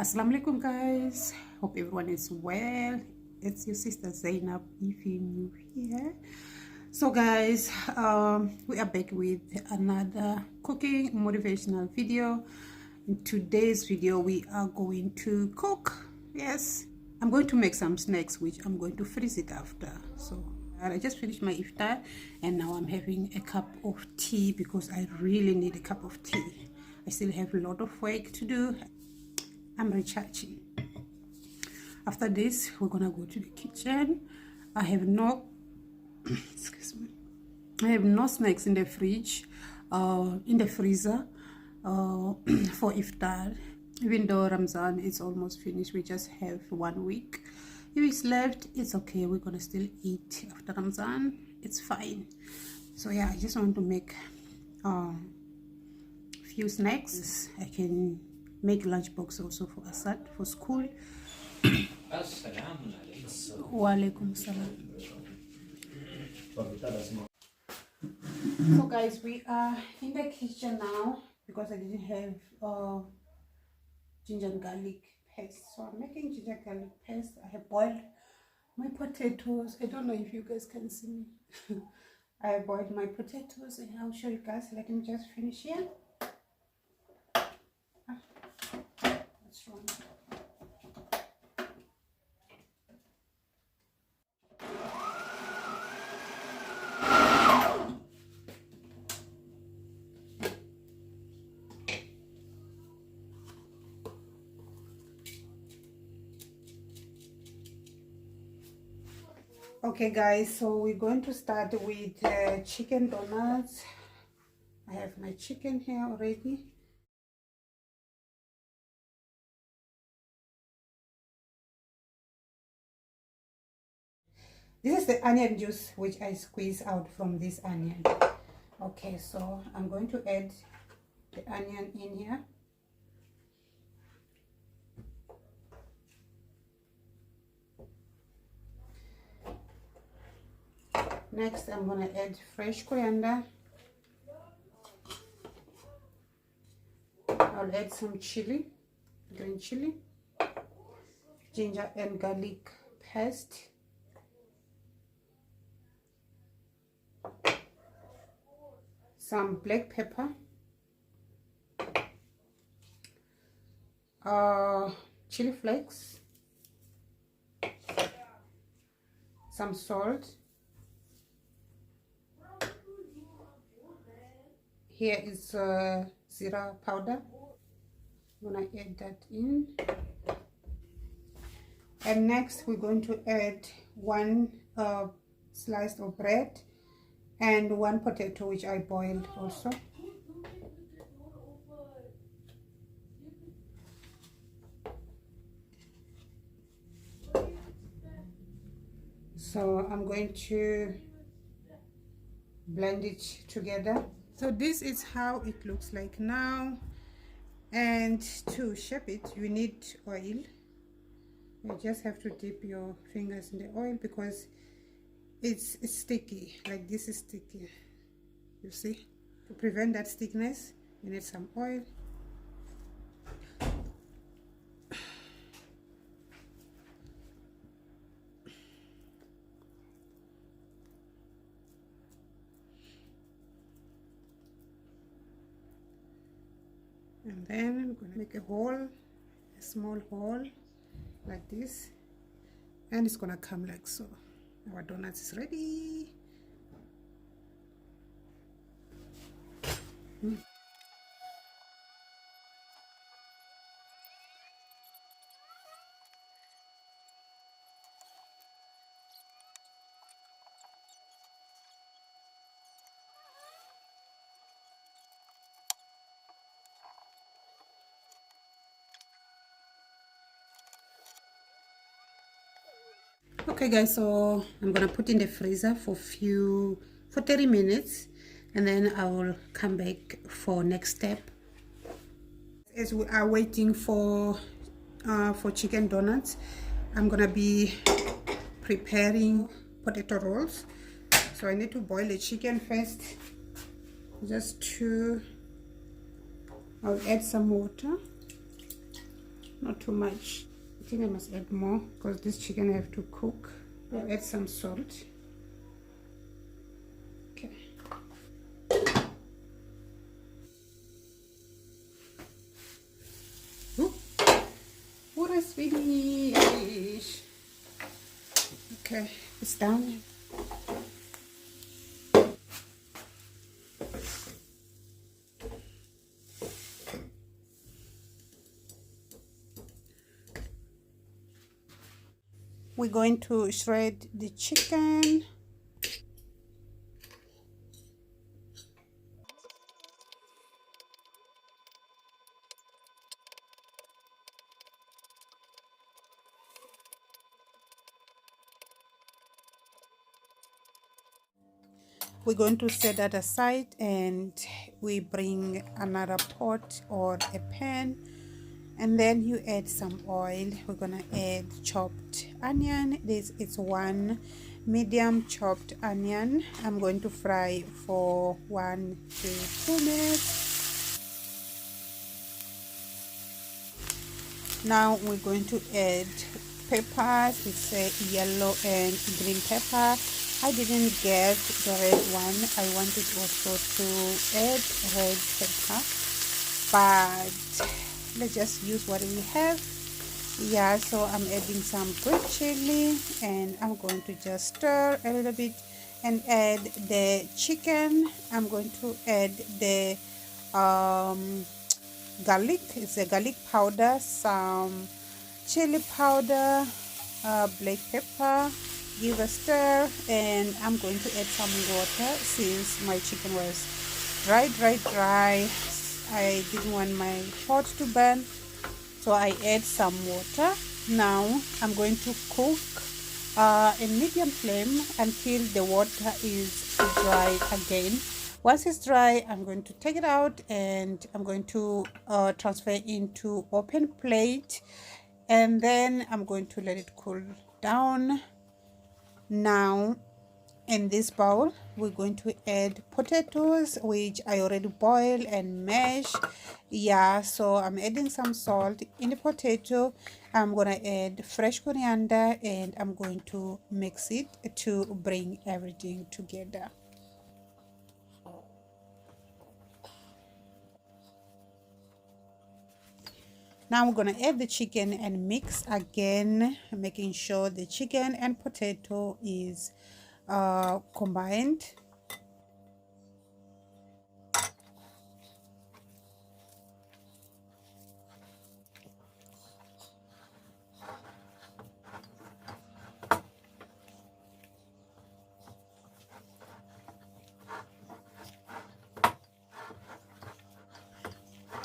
Assalamu alaikum guys, hope everyone is well. It's your sister Zainab Ifvyou here. So guys, we are back with another cooking motivational video. In today's video we are going to cook. Yes, I'm going to make some snacks which I'm going to freeze it after. So I just finished my iftar and now I'm having a cup of tea because I really need a cup of tea. I still have a lot of work to do. I'm recharging. After this we're gonna go to the kitchen. I have no excuse me, I have no snacks in the fridge, in the freezer, for iftar. Even though Ramzan is almost finished, we just have 1 week. If it's left, it's okay, we're gonna still eat after Ramzan, it's fine. So yeah, I just want to make few snacks. I can make lunchbox also for Asad for school. Walaikum salam. So guys, we are in the kitchen now because I didn't have ginger and garlic paste, so I'm making ginger garlic paste. I have boiled my potatoes. I don't know if you guys can see me. I have boiled my potatoes and I'll show you guys. Let me just finish here. What's wrong? Okay guys, so we're going to start with chicken donuts. I have my chicken here already. This is the onion juice which I squeeze out from this onion. Okay, so I'm going to add the onion in here. Next, I'm going to add fresh coriander. I'll add some chili, green chili, ginger and garlic paste, some black pepper, chili flakes, some salt. Here is zira powder. I'm gonna add that in, and next we're going to add one slice of bread and one potato which I boiled also. So I'm going to blend it together. So this is how it looks like now, and to shape it you need oil. You just have to dip your fingers in the oil because it's sticky. Like this is sticky, you see. To prevent that stickiness you need some oil. And then I'm gonna make a hole, a small hole like this, and it's gonna come like so. Our donuts is ready. Okay guys, so I'm gonna put in the freezer for 30 minutes, and then I will come back for next step. As we are waiting for chicken donuts, I'm gonna be preparing potato rolls. So I need to boil the chicken first. I'll add some water. not too much. I think I must add more because this chicken I have to cook. I'll add some salt. Okay. Ooh, what is finished? Okay, it's done. We're going to shred the chicken. We're going to set that aside, and we bring another pot or a pan, and then you add some oil. We're gonna add chopped onion. This is one medium chopped onion. I'm going to fry for 1 to 2 minutes. Now we're going to add peppers. It's a yellow and green pepper. I didn't get the red one. I wanted also to add red pepper, but let's just use what we have. Yeah, so I'm adding some green chili, and I'm going to just stir a little bit and add the chicken. I'm going to add the garlic. It's a garlic powder, some chili powder, black pepper. Give a stir, and I'm going to add some water since my chicken was dry. I didn't want my pot to burn, so I add some water. Now I'm going to cook in medium flame until the water is dry again. Once it's dry, I'm going to take it out, and I'm going to transfer into open plate, and then I'm going to let it cool down. Now in this bowl we're going to add potatoes, which I already boiled and mashed. Yeah, so I'm adding some salt in the potato. I'm gonna add fresh coriander, and I'm going to mix it to bring everything together. Now I'm gonna add the chicken and mix again, making sure the chicken and potato is combined.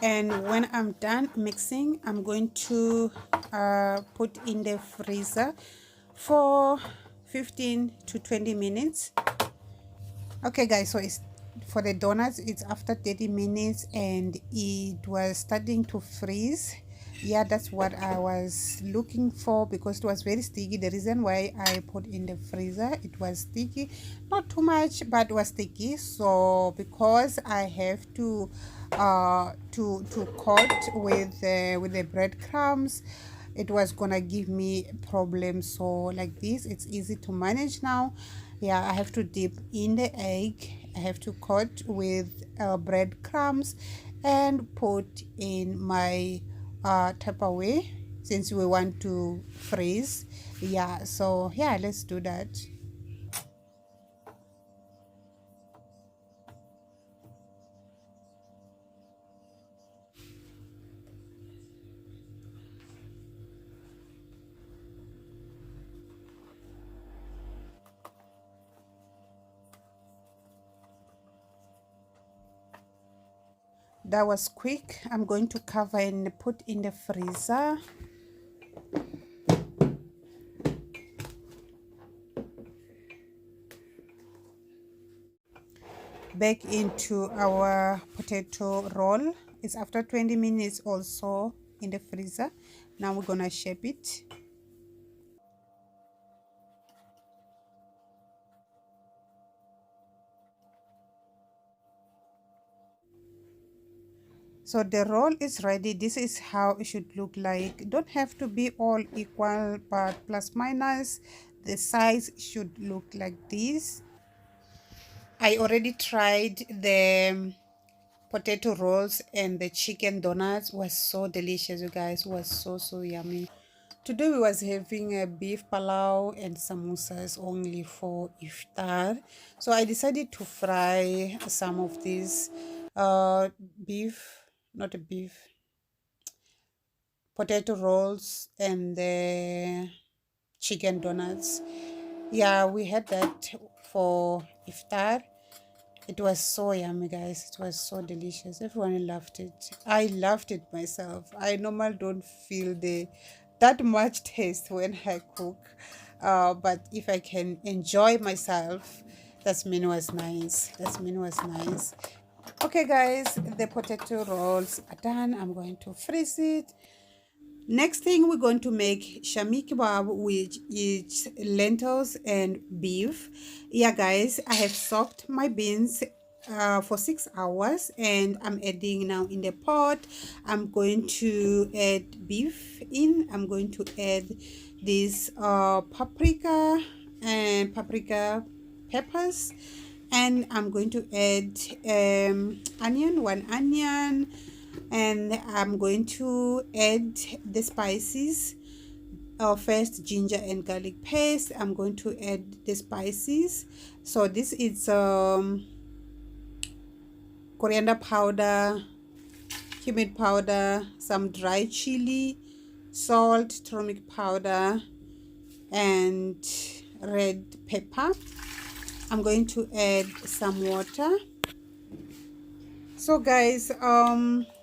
And when I'm done mixing, I'm going to put in the freezer for 15 to 20 minutes. Okay guys, so it's for the donuts, it's after 30 minutes and it was starting to freeze. Yeah, that's what I was looking for, because it was very sticky. The reason why I put in the freezer, it was sticky, not too much, but it was sticky. So because I have to coat with the breadcrumbs, it was gonna give me problems. So like this, it's easy to manage now. Yeah, I have to dip in the egg, I have to coat with breadcrumbs and put in my Tupperware, since we want to freeze. Yeah, so yeah, let's do that. That was quick. I'm going to cover and put in the freezer. Back into our potato roll. It's after 20 minutes also in the freezer. Now we're gonna shape it. So the roll is ready. This is how it should look like. Don't have to be all equal, but plus minus the size should look like this. I already tried the potato rolls, and the chicken donuts was so delicious, you guys. Was so yummy. Today we was having a beef palau and samosas only for iftar. So I decided to fry some of these beef, not a beef, potato rolls and the chicken donuts. Yeah, we had that for iftar. It was so yummy, guys. It was so delicious. Everyone loved it. I loved it myself. I normally don't feel the that much taste when I cook, but if I can enjoy myself, that's mean was nice. That's mean was nice. Okay, guys, the potato rolls are done. I'm going to freeze it. Next thing, we're going to make shami kebab, which is lentils and beef. Yeah, guys, I have soaked my beans for 6 hours, and I'm adding now in the pot. I'm going to add beef in. I'm going to add this paprika and paprika peppers, and I'm going to add one onion, and I'm going to add the spices. First, ginger and garlic paste. I'm going to add the spices. So this is coriander powder, cumin powder, some dry chili, salt, turmeric powder, and red pepper. I'm going to add some water. So guys,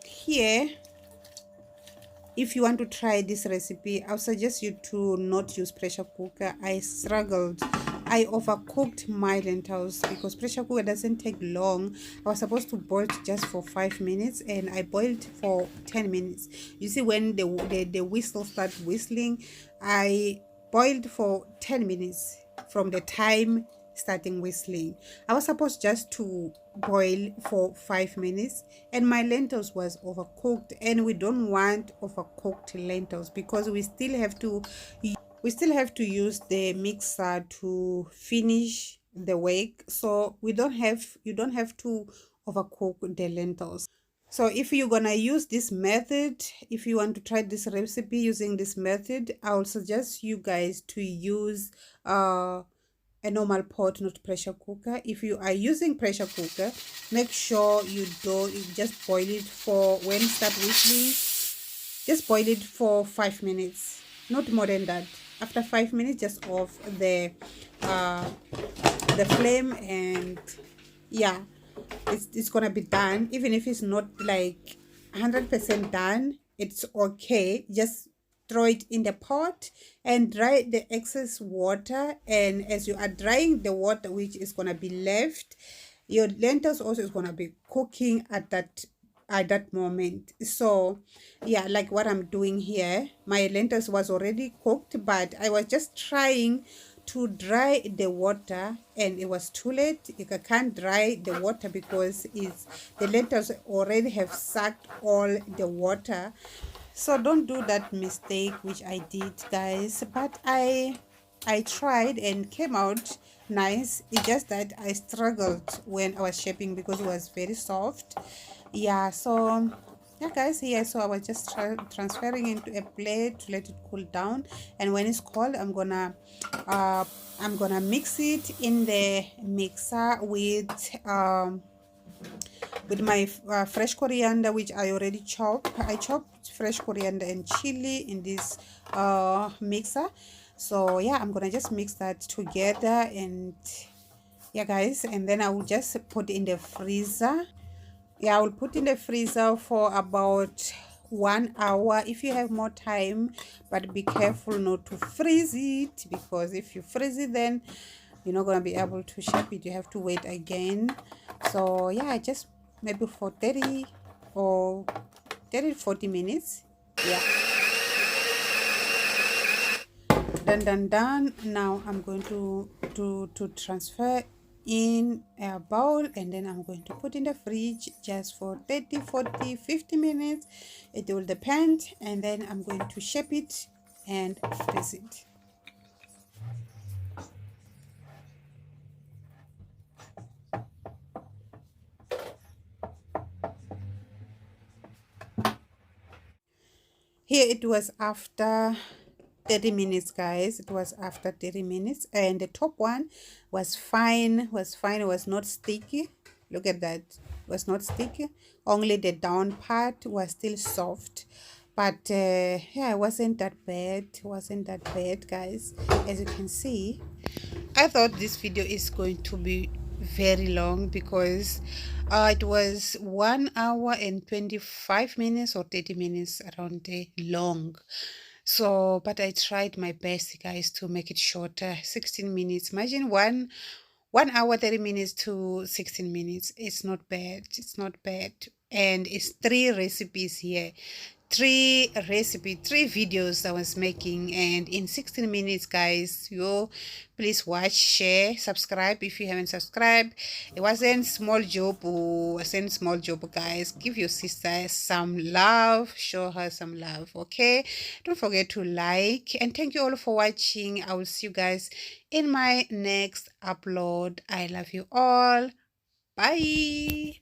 here, if you want to try this recipe, I'll suggest you to not use pressure cooker. I struggled. I overcooked my lentils because pressure cooker doesn't take long. I was supposed to boil it just for 5 minutes, and I boiled for 10 minutes. You see, when the whistle starts whistling, I boiled for 10 minutes from the time starting whistling. I was supposed just to boil for 5 minutes, and my lentils was overcooked, and we don't want overcooked lentils because we still have to use the mixer to finish the work. So you don't have to overcook the lentils. So if you're gonna use this method, if you want to try this recipe using this method, I will suggest you guys to use a normal pot, not pressure cooker. If you are using pressure cooker, make sure you just boil it for, when it start whistling, just boil it for 5 minutes, not more than that. After 5 minutes, just off the flame, and yeah, it's gonna be done. Even if it's not like 100% done, it's okay. Just throw it in the pot and dry the excess water, and as you are drying the water which is gonna be left, your lentils also is gonna be cooking at that moment. So yeah, like what I'm doing here, my lentils was already cooked, but I was just trying to dry the water, and it was too late. You can't dry the water because the lentils already have sucked all the water. So don't do that mistake which I did, guys. But I tried and came out nice. It's just that I struggled when I was shaping because it was very soft. Yeah, so yeah, guys, here, so I was just transferring into a plate to let it cool down, and when it's cold, I'm gonna mix it in the mixer with my fresh coriander, which I already chopped. I chopped fresh coriander and chili in this mixer. So yeah, I'm gonna just mix that together, and yeah, guys, and then I will just put in the freezer. Yeah, I will put in the freezer for about 1 hour if you have more time, but be careful not to freeze it, because if you freeze it, then you're not gonna be able to shape it. You have to wait again. So yeah, just maybe for 30 or 30 to 40 minutes. Yeah, done. Now I'm going to transfer in a bowl, and then I'm going to put in the fridge just for 30, 40, 50 minutes. It will depend, and then I'm going to shape it and freeze it. Here it was after 30 minutes, guys. It was after 30 minutes, and the top one was fine, it was not sticky. Look at that, it was not sticky. Only the down part was still soft, but yeah, it wasn't that bad. It wasn't that bad, guys. As you can see, I thought this video is going to be very long because it was 1 hour and 25 minutes or 30 minutes around there long. So, but I tried my best, guys, to make it shorter. 16 minutes. Imagine 1 hour 30 minutes to 16 minutes. It's not bad. It's not bad. And it's 3 recipes here, three videos I was making, and in 16 minutes, guys. You please watch, share, subscribe if you haven't subscribed. It wasn't small job, wasn't small job, guys. Give your sister some love, show her some love, okay? Don't forget to like, and thank you all for watching. I will see you guys in my next upload. I love you all. Bye.